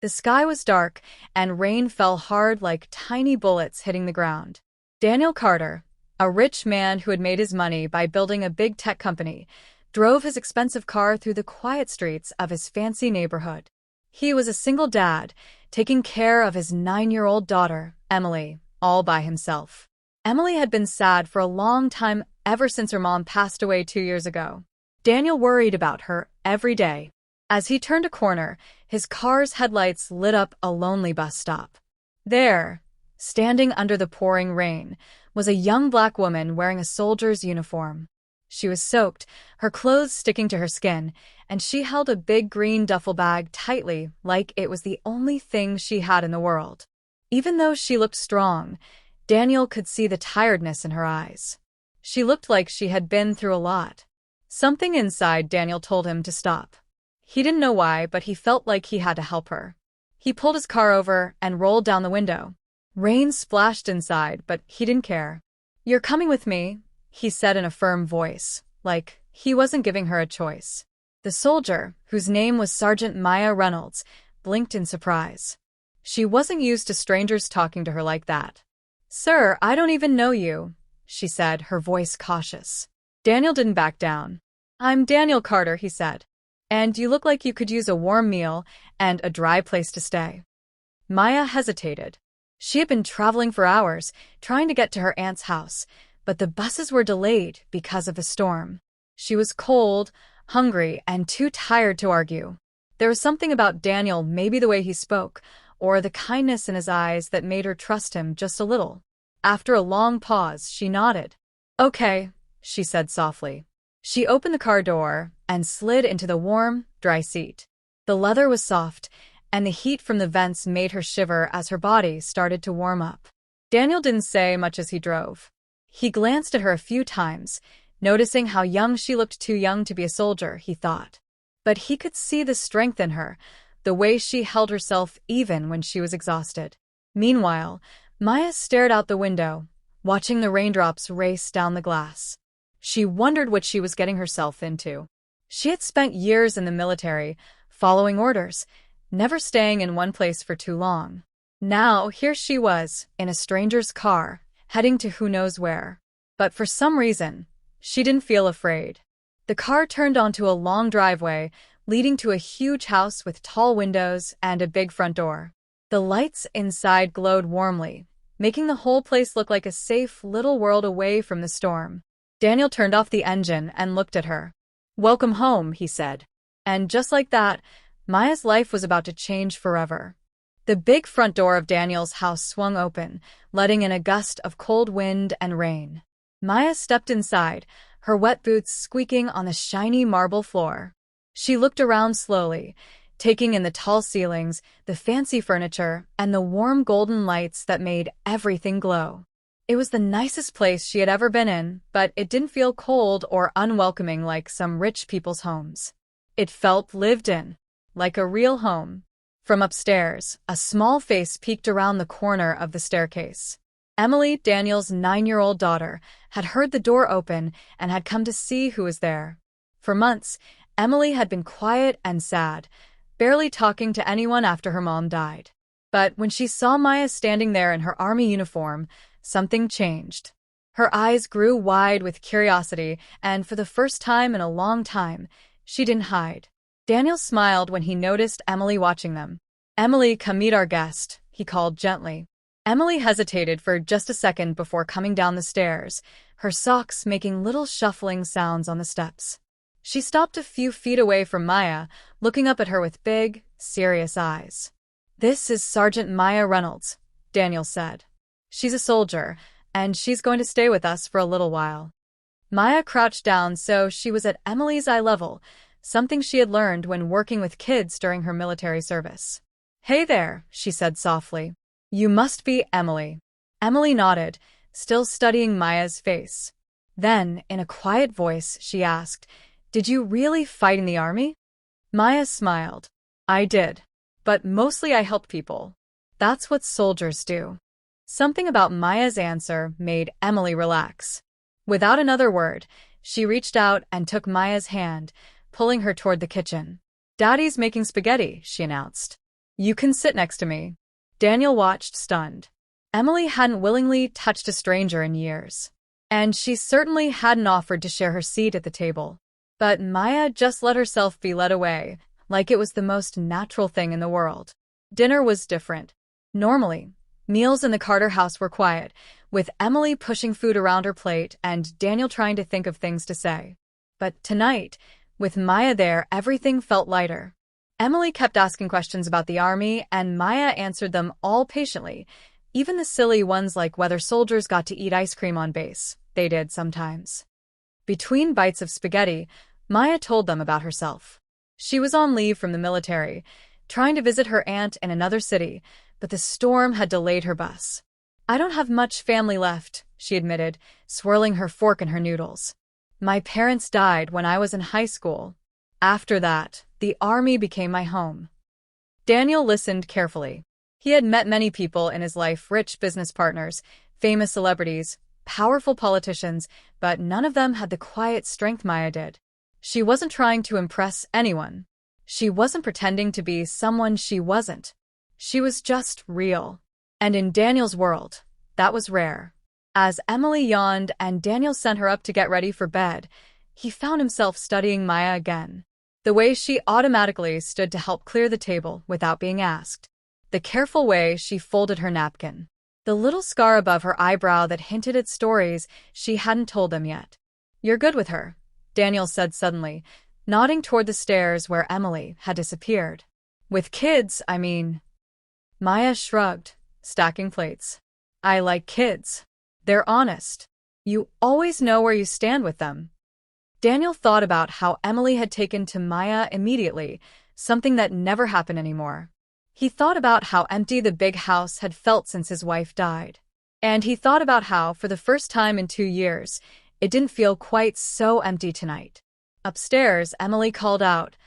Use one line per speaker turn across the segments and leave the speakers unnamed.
The sky was dark, and rain fell hard like tiny bullets hitting the ground. Daniel Carter, a rich man who had made his money by building a big tech company, drove his expensive car through the quiet streets of his fancy neighborhood. He was a single dad, taking care of his 9-year-old daughter, Emily, all by himself. Emily had been sad for a long time, ever since her mom passed away 2 years ago. Daniel worried about her every day. As he turned a corner, his car's headlights lit up a lonely bus stop. There, standing under the pouring rain, was a young black woman wearing a soldier's uniform. She was soaked, her clothes sticking to her skin, and she held a big green duffel bag tightly, like it was the only thing she had in the world. Even though she looked strong, Daniel could see the tiredness in her eyes. She looked like she had been through a lot. Something inside Daniel told him to stop. He didn't know why, but he felt like he had to help her. He pulled his car over and rolled down the window. Rain splashed inside, but he didn't care. "You're coming with me," he said in a firm voice, like he wasn't giving her a choice. The soldier, whose name was Sergeant Maya Reynolds, blinked in surprise. She wasn't used to strangers talking to her like that. "Sir, I don't even know you," she said, her voice cautious. Daniel didn't back down. "I'm Daniel Carter," he said. "And you look like you could use a warm meal and a dry place to stay." Maya hesitated. She had been traveling for hours, trying to get to her aunt's house, but the buses were delayed because of the storm. She was cold, hungry, and too tired to argue. There was something about Daniel, maybe the way he spoke, or the kindness in his eyes, that made her trust him just a little. After a long pause, she nodded. "Okay," she said softly. She opened the car door and slid into the warm, dry seat. The leather was soft, and the heat from the vents made her shiver as her body started to warm up. Daniel didn't say much as he drove. He glanced at her a few times, noticing how young she looked, too young to be a soldier, he thought. But he could see the strength in her, the way she held herself even when she was exhausted. Meanwhile, Maya stared out the window, watching the raindrops race down the glass. She wondered what she was getting herself into. She had spent years in the military, following orders, never staying in one place for too long. Now, here she was, in a stranger's car, heading to who knows where. But for some reason, she didn't feel afraid. The car turned onto a long driveway, leading to a huge house with tall windows and a big front door. The lights inside glowed warmly, making the whole place look like a safe little world away from the storm. Daniel turned off the engine and looked at her. "Welcome home," he said. And just like that, Maya's life was about to change forever. The big front door of Daniel's house swung open, letting in a gust of cold wind and rain. Maya stepped inside, her wet boots squeaking on the shiny marble floor. She looked around slowly, taking in the tall ceilings, the fancy furniture, and the warm golden lights that made everything glow. It was the nicest place she had ever been in, but it didn't feel cold or unwelcoming like some rich people's homes. It felt lived in, like a real home. From upstairs, a small face peeked around the corner of the staircase. Emily, Daniel's 9-year-old daughter, had heard the door open and had come to see who was there. For months, Emily had been quiet and sad, barely talking to anyone after her mom died. But when she saw Maya standing there in her army uniform, something changed. Her eyes grew wide with curiosity, and for the first time in a long time, she didn't hide. Daniel smiled when he noticed Emily watching them. "Emily, come meet our guest," he called gently. Emily hesitated for just a second before coming down the stairs, her socks making little shuffling sounds on the steps. She stopped a few feet away from Maya, looking up at her with big, serious eyes. "This is Sergeant Maya Reynolds," Daniel said. "She's a soldier, and she's going to stay with us for a little while." Maya crouched down so she was at Emily's eye level, something she had learned when working with kids during her military service. "Hey there," she said softly. "You must be Emily." Emily nodded, still studying Maya's face. Then, in a quiet voice, she asked, "Did you really fight in the army?" Maya smiled. "I did. But mostly I helped people. That's what soldiers do." Something about Maya's answer made Emily relax. Without another word, she reached out and took Maya's hand, pulling her toward the kitchen. "Daddy's making spaghetti," she announced. You can sit next to me. Daniel watched, stunned. Emily hadn't willingly touched a stranger in years. And she certainly hadn't offered to share her seat at the table. But Maya just let herself be led away, like it was the most natural thing in the world. Dinner was different. Normally, meals in the Carter house were quiet, with Emily pushing food around her plate and Daniel trying to think of things to say. But tonight, with Maya there, everything felt lighter. Emily kept asking questions about the army, and Maya answered them all patiently, even the silly ones like whether soldiers got to eat ice cream on base. They did sometimes. Between bites of spaghetti, Maya told them about herself. She was on leave from the military, trying to visit her aunt in another city, but the storm had delayed her bus. I don't have much family left, she admitted, swirling her fork in her noodles. My parents died when I was in high school. After that, the army became my home. Daniel listened carefully. He had met many people in his life, rich business partners, famous celebrities, powerful politicians, but none of them had the quiet strength Maya did. She wasn't trying to impress anyone. She wasn't pretending to be someone she wasn't. She was just real. And in Daniel's world, that was rare. As Emily yawned and Daniel sent her up to get ready for bed, he found himself studying Maya again. The way she automatically stood to help clear the table without being asked. The careful way she folded her napkin. The little scar above her eyebrow that hinted at stories she hadn't told them yet. You're good with her, Daniel said suddenly, nodding toward the stairs where Emily had disappeared. With kids, I mean. Maya shrugged, stacking plates. I like kids. They're honest. You always know where you stand with them. Daniel thought about how Emily had taken to Maya immediately, something that never happened anymore. He thought about how empty the big house had felt since his wife died. And he thought about how, for the first time in 2 years, it didn't feel quite so empty tonight. Upstairs, Emily called out,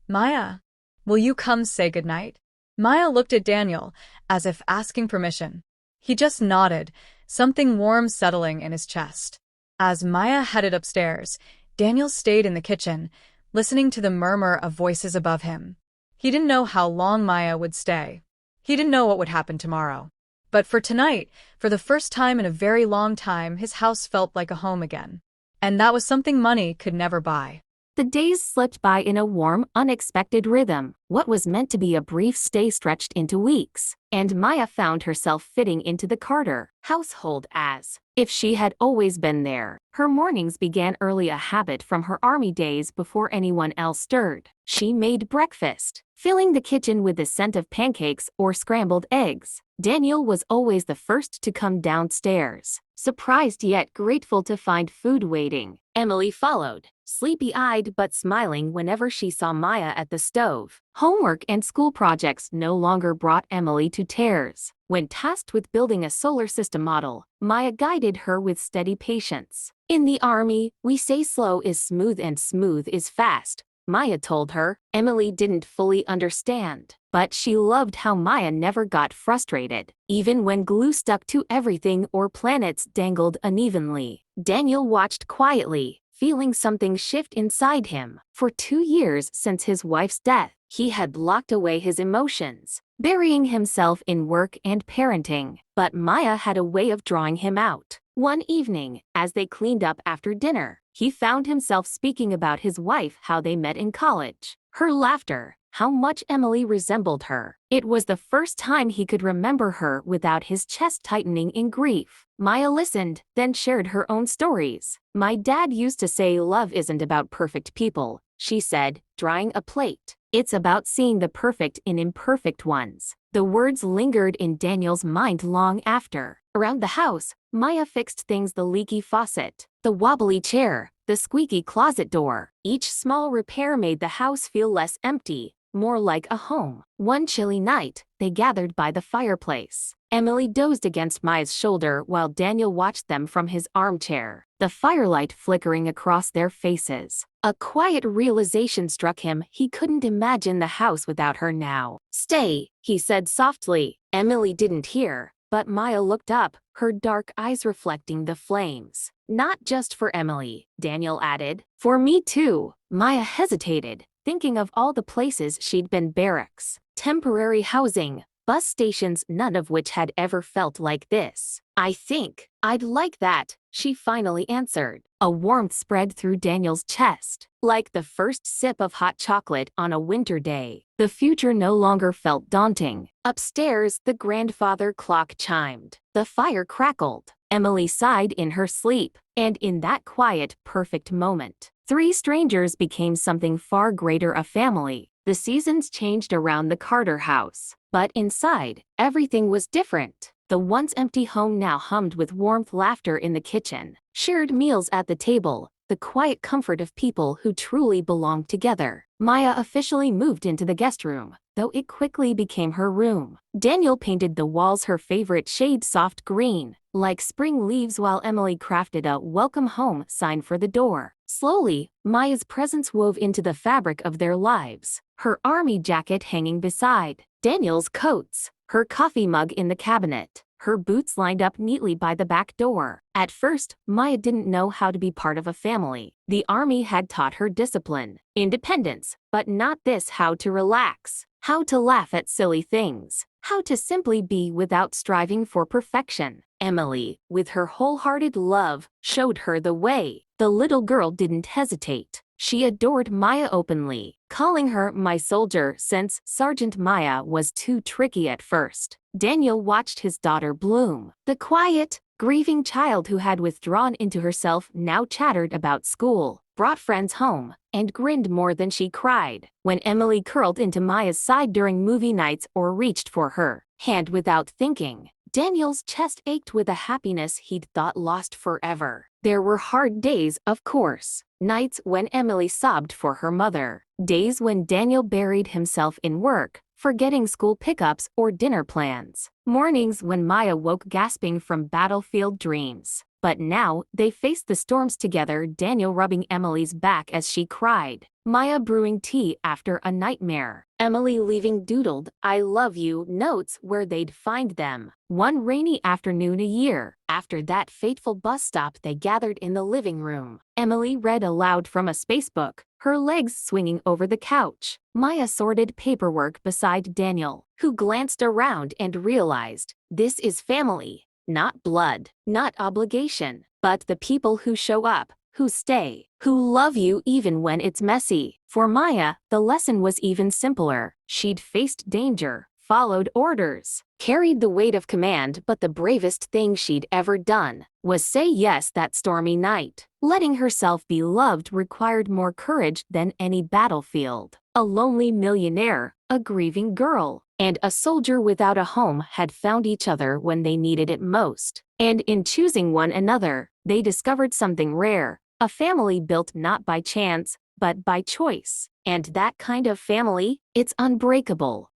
Maya, will you come say goodnight? Maya looked at Daniel, as if asking permission. He just nodded, something warm settling in his chest. As Maya headed upstairs, Daniel stayed in the kitchen, listening to the murmur of voices above him. He didn't know how long Maya would stay. He didn't know what would happen tomorrow. But for tonight, for the first time in a very long time, his house felt like a home again. And that was something money could never buy.
The days slipped by in a warm, unexpected rhythm. What was meant to be a brief stay stretched into weeks, and Maya found herself fitting into the Carter household as if she had always been there. Her mornings began early, a habit from her army days before anyone else stirred. She made breakfast, filling the kitchen with the scent of pancakes or scrambled eggs. Daniel was always the first to come downstairs, surprised yet grateful to find food waiting. Emily followed, sleepy-eyed but smiling whenever she saw Maya at the stove. Homework and school projects no longer brought Emily to tears. When tasked with building a solar system model, Maya guided her with steady patience. In the army, we say slow is smooth and smooth is fast, Maya told her. Emily didn't fully understand, but she loved how Maya never got frustrated, even when glue stuck to everything or planets dangled unevenly. Daniel watched quietly, feeling something shift inside him. For 2 years since his wife's death, he had locked away his emotions, burying himself in work and parenting. But Maya had a way of drawing him out. One evening, as they cleaned up after dinner, he found himself speaking about his wife, how they met in college, her laughter, how much Emily resembled her. It was the first time he could remember her without his chest tightening in grief. Maya listened, then shared her own stories. My dad used to say love isn't about perfect people, she said, drying a plate. It's about seeing the perfect in imperfect ones. The words lingered in Daniel's mind long after. Around the house, Maya fixed things: the leaky faucet, the wobbly chair, the squeaky closet door. Each small repair made the house feel less empty, more like a home. One chilly night, they gathered by the fireplace. Emily dozed against Maya's shoulder while Daniel watched them from his armchair, the firelight flickering across their faces. A quiet realization struck him: he couldn't imagine the house without her now. Stay, he said softly. Emily didn't hear, but Maya looked up, her dark eyes reflecting the flames. Not just for Emily, Daniel added. For me too. Maya hesitated, thinking of all the places she'd been: barracks, temporary housing, bus stations, none of which had ever felt like this. I think I'd like that, she finally answered. A warmth spread through Daniel's chest, like the first sip of hot chocolate on a winter day. The future no longer felt daunting. Upstairs, the grandfather clock chimed. The fire crackled. Emily sighed in her sleep, and in that quiet, perfect moment, three strangers became something far greater: a family. The seasons changed around the Carter house, but inside, everything was different. The once empty home now hummed with warmth, laughter in the kitchen, shared meals at the table, the quiet comfort of people who truly belonged together. Maya officially moved into the guest room, though it quickly became her room. Daniel painted the walls her favorite shade, soft green, like spring leaves, while Emily crafted a welcome home sign for the door. Slowly, Maya's presence wove into the fabric of their lives, her army jacket hanging beside Daniel's coats, her coffee mug in the cabinet, her boots lined up neatly by the back door. At first, Maya didn't know how to be part of a family. The army had taught her discipline, independence, but not this: how to relax, how to laugh at silly things, how to simply be without striving for perfection. Emily, with her wholehearted love, showed her the way. The little girl didn't hesitate. She adored Maya openly, calling her "my soldier" since Sergeant Maya was too tricky at first. Daniel watched his daughter bloom. The quiet, grieving child who had withdrawn into herself now chattered about school, brought friends home, and grinned more than she cried. When Emily curled into Maya's side during movie nights or reached for her hand without thinking, Daniel's chest ached with a happiness he'd thought lost forever. There were hard days, of course. Nights when Emily sobbed for her mother. Days when Daniel buried himself in work, forgetting school pickups or dinner plans. Mornings when Maya woke gasping from battlefield dreams. But now, they faced the storms together, Daniel rubbing Emily's back as she cried, Maya brewing tea after a nightmare, Emily leaving doodled "I love you" notes where they'd find them. One rainy afternoon a year, after that fateful bus stop, they gathered in the living room. Emily read aloud from a spacebook, her legs swinging over the couch. Maya sorted paperwork beside Daniel, who glanced around and realized, this is family. Not blood, not obligation, but the people who show up, who stay, who love you even when it's messy. For Maya, the lesson was even simpler. She'd faced danger, followed orders, carried the weight of command, but the bravest thing she'd ever done was say yes that stormy night. Letting herself be loved required more courage than any battlefield. A lonely millionaire, a grieving girl, and a soldier without a home had found each other when they needed it most. And in choosing one another, they discovered something rare: a family built not by chance, but by choice. And that kind of family, it's unbreakable.